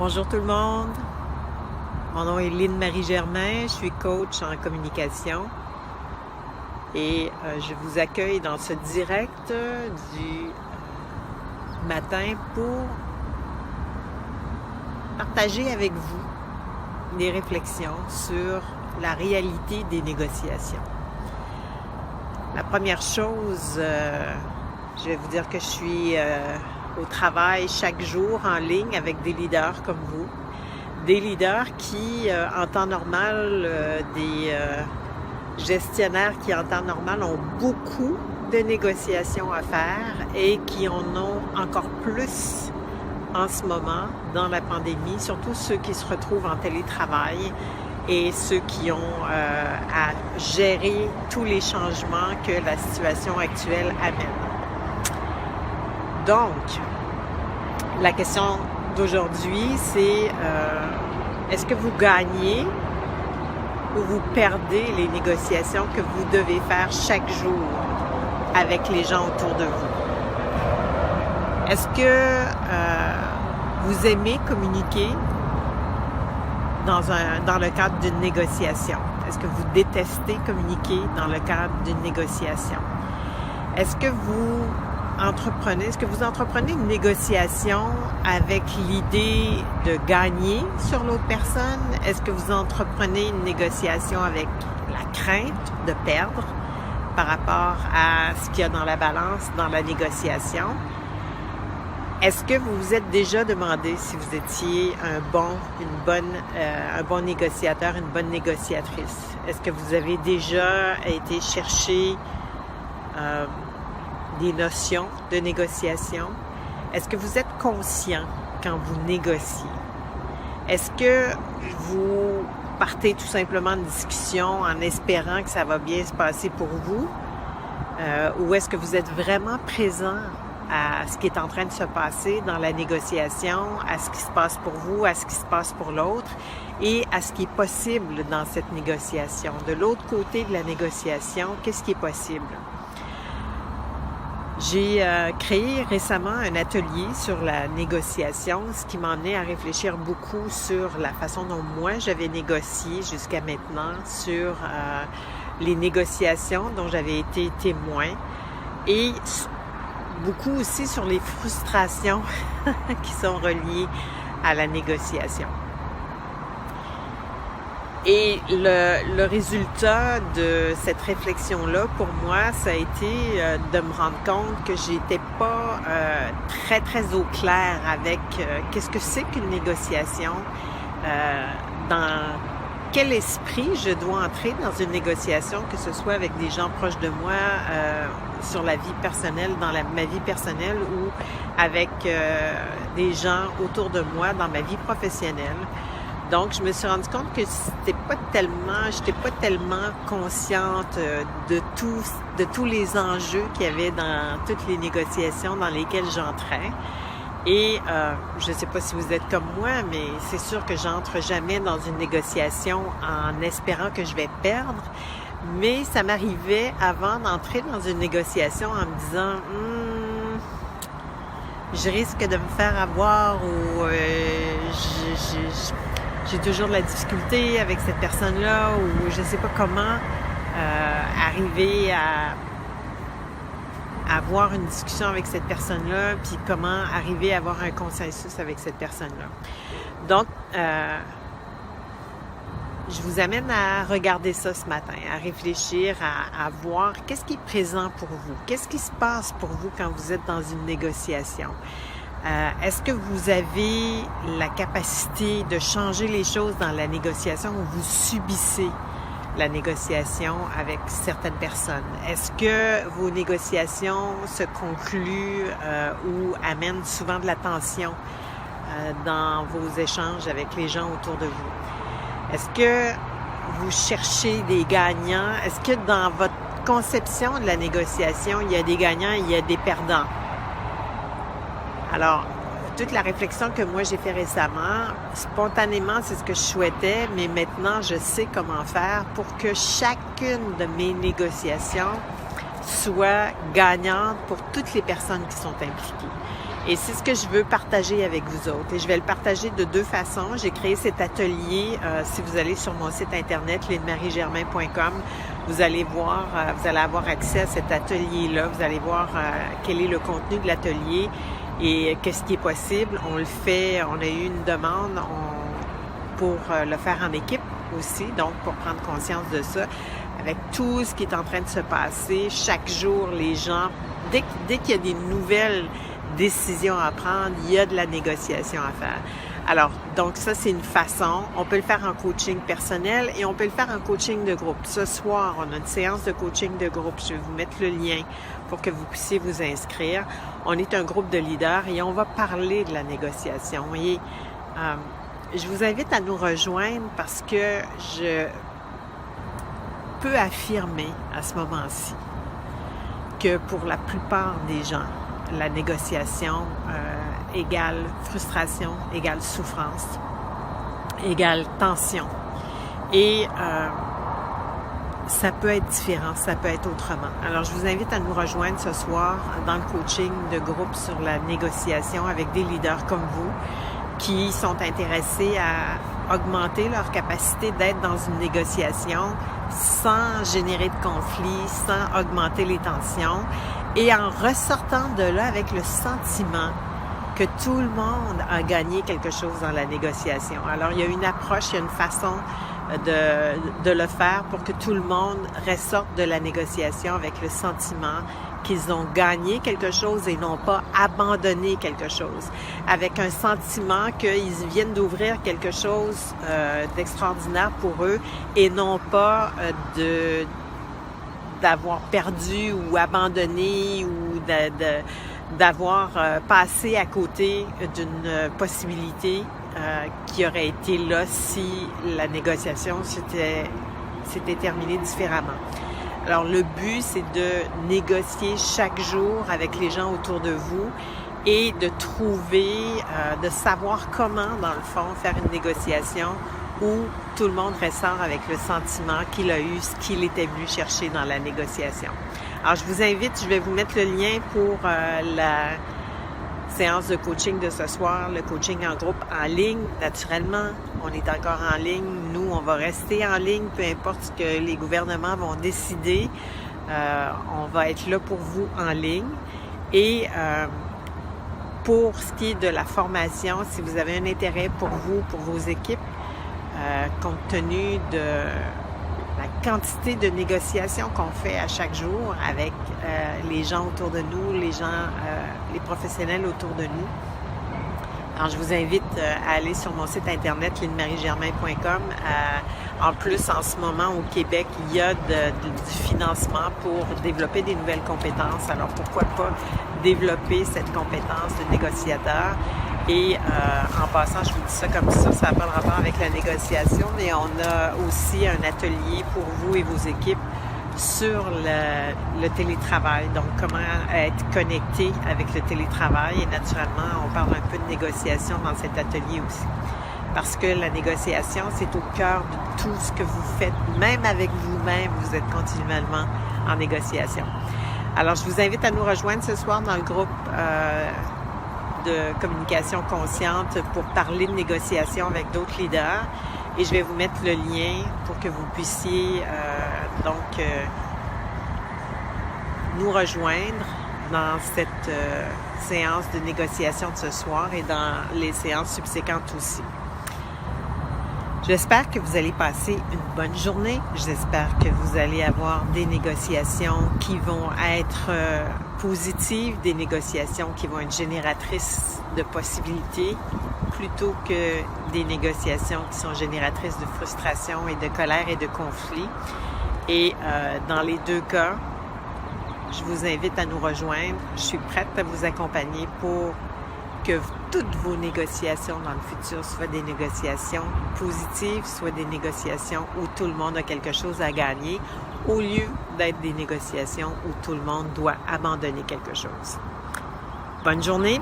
Bonjour tout le monde, mon nom est Lynne-Marie Germain, je suis coach en communication et je vous accueille dans ce direct du matin pour partager avec vous des réflexions sur la réalité des négociations. La première chose, je vais vous dire que je suis au travail chaque jour en ligne avec des leaders comme vous. Des leaders qui, en temps normal, des gestionnaires qui, en temps normal, ont beaucoup de négociations à faire et qui en ont encore plus en ce moment dans la pandémie, surtout ceux qui se retrouvent en télétravail et ceux qui ont à gérer tous les changements que la situation actuelle amène. Donc, la question d'aujourd'hui, c'est est-ce que vous gagnez ou vous perdez les négociations que vous devez faire chaque jour avec les gens autour de vous? Est-ce que vous aimez communiquer dans le cadre d'une négociation? Est-ce que vous détestez communiquer dans le cadre d'une négociation? Est-ce que vous entreprenez une négociation avec l'idée de gagner sur l'autre personne? Est-ce que vous entreprenez une négociation avec la crainte de perdre par rapport à ce qu'il y a dans la balance, dans la négociation? Est-ce que vous vous êtes déjà demandé si vous étiez un bon négociateur, une bonne négociatrice? Est-ce que vous avez déjà été chercher des notions de négociation? Est-ce que vous êtes conscient quand vous négociez? Est-ce que vous partez tout simplement de discussion en espérant que ça va bien se passer pour vous? Ou est-ce que vous êtes vraiment présent à ce qui est en train de se passer dans la négociation, à ce qui se passe pour vous, à ce qui se passe pour l'autre et à ce qui est possible dans cette négociation? De l'autre côté de la négociation, qu'est-ce qui est possible? J'ai créé récemment un atelier sur la négociation, ce qui m'a amené à réfléchir beaucoup sur la façon dont moi j'avais négocié jusqu'à maintenant, sur les négociations dont j'avais été témoin et beaucoup aussi sur les frustrations qui sont reliées à la négociation. Et le résultat de cette réflexion-là, pour moi, ça a été de me rendre compte que j'étais pas très, très au clair avec qu'est-ce que c'est qu'une négociation, dans quel esprit je dois entrer dans une négociation, que ce soit avec des gens proches de moi, sur la vie personnelle, dans ma vie personnelle ou avec des gens autour de moi dans ma vie professionnelle. Donc, je me suis rendu compte que j'étais pas tellement consciente de tous les enjeux qu'il y avait dans toutes les négociations dans lesquelles j'entrais. Et je ne sais pas si vous êtes comme moi, mais c'est sûr que j'entre jamais dans une négociation en espérant que je vais perdre. Mais ça m'arrivait avant d'entrer dans une négociation en me disant je risque de me faire avoir ou j'ai toujours de la difficulté avec cette personne-là ou je ne sais pas comment arriver à avoir une discussion avec cette personne-là, puis comment arriver à avoir un consensus avec cette personne-là. Donc, je vous amène à regarder ça ce matin, à réfléchir, à voir qu'est-ce qui est présent pour vous, qu'est-ce qui se passe pour vous quand vous êtes dans une négociation. Est-ce que vous avez la capacité de changer les choses dans la négociation ou vous subissez la négociation avec certaines personnes? Est-ce que vos négociations se concluent ou amènent souvent de la tension dans vos échanges avec les gens autour de vous? Est-ce que vous cherchez des gagnants? Est-ce que dans votre conception de la négociation, il y a des gagnants et il y a des perdants? Alors, toute la réflexion que moi j'ai fait récemment, spontanément, c'est ce que je souhaitais, mais maintenant, je sais comment faire pour que chacune de mes négociations soit gagnante pour toutes les personnes qui sont impliquées. Et c'est ce que je veux partager avec vous autres. Et je vais le partager de deux façons. J'ai créé cet atelier. Si vous allez sur mon site internet, lynemarigermain.com, vous allez voir, vous allez avoir accès à cet atelier-là. Vous allez voir quel est le contenu de l'atelier et qu'est-ce qui est possible. On le fait, on a eu une demande pour le faire en équipe aussi, donc pour prendre conscience de ça. Avec tout ce qui est en train de se passer, chaque jour, les gens, dès qu'il y a des nouvelles décisions à prendre, il y a de la négociation à faire. Alors, donc ça, c'est une façon. On peut le faire en coaching personnel et on peut le faire en coaching de groupe. Ce soir, on a une séance de coaching de groupe. Je vais vous mettre le lien pour que vous puissiez vous inscrire. On est un groupe de leaders et on va parler de la négociation. Et je vous invite à nous rejoindre parce que je peux affirmer à ce moment-ci que pour la plupart des gens, la négociation égale frustration, égale souffrance, égale tension. Et ça peut être différent, ça peut être autrement. Alors, je vous invite à nous rejoindre ce soir dans le coaching de groupe sur la négociation avec des leaders comme vous qui sont intéressés à augmenter leur capacité d'être dans une négociation sans générer de conflit, sans augmenter les tensions et en ressortant de là avec le sentiment que tout le monde a gagné quelque chose dans la négociation. Alors, il y a une approche, il y a une façon de le faire pour que tout le monde ressorte de la négociation avec le sentiment qu'ils ont gagné quelque chose et non pas abandonné quelque chose, avec un sentiment qu'ils viennent d'ouvrir quelque chose d'extraordinaire pour eux et non pas d'avoir perdu ou abandonné ou d'avoir passé à côté d'une possibilité qui aurait été là si la négociation s'était terminée différemment. Alors, le but, c'est de négocier chaque jour avec les gens autour de vous et de trouver, de savoir comment, dans le fond, faire une négociation où tout le monde ressort avec le sentiment qu'il a eu ce qu'il était venu chercher dans la négociation. Alors, je vous invite, je vais vous mettre le lien pour la séance de coaching de ce soir, le coaching en groupe en ligne. Naturellement, on est encore en ligne. Nous, on va rester en ligne, peu importe ce que les gouvernements vont décider. On va être là pour vous en ligne. Et pour ce qui est de la formation, si vous avez un intérêt pour vous, pour vos équipes, compte tenu de la quantité de négociations qu'on fait à chaque jour avec les gens autour de nous, les professionnels autour de nous. Alors, je vous invite à aller sur mon site internet, lynemarigermain.com. En plus, en ce moment, au Québec, il y a du financement pour développer des nouvelles compétences. Alors, pourquoi pas développer cette compétence de négociateur? Et en passant, je vous dis ça comme ça n'a pas de rapport avec la négociation, mais on a aussi un atelier pour vous et vos équipes sur le télétravail. Donc, comment être connecté avec le télétravail. Et naturellement, on parle un peu de négociation dans cet atelier aussi. Parce que la négociation, c'est au cœur de tout ce que vous faites. Même avec vous-même, vous êtes continuellement en négociation. Alors, je vous invite à nous rejoindre ce soir dans le groupe de communication consciente pour parler de négociation avec d'autres leaders. Et je vais vous mettre le lien pour que vous puissiez nous rejoindre dans cette séance de négociation de ce soir et dans les séances subséquentes aussi. J'espère que vous allez passer une bonne journée. J'espère que vous allez avoir des négociations qui vont être positives, des négociations qui vont être génératrices de possibilités plutôt que des négociations qui sont génératrices de frustration et de colère et de conflit. Et dans les deux cas, je vous invite à nous rejoindre. Je suis prête à vous accompagner pour que toutes vos négociations dans le futur soient des négociations positives, soit des négociations où tout le monde a quelque chose à gagner, au lieu d'être des négociations où tout le monde doit abandonner quelque chose. Bonne journée!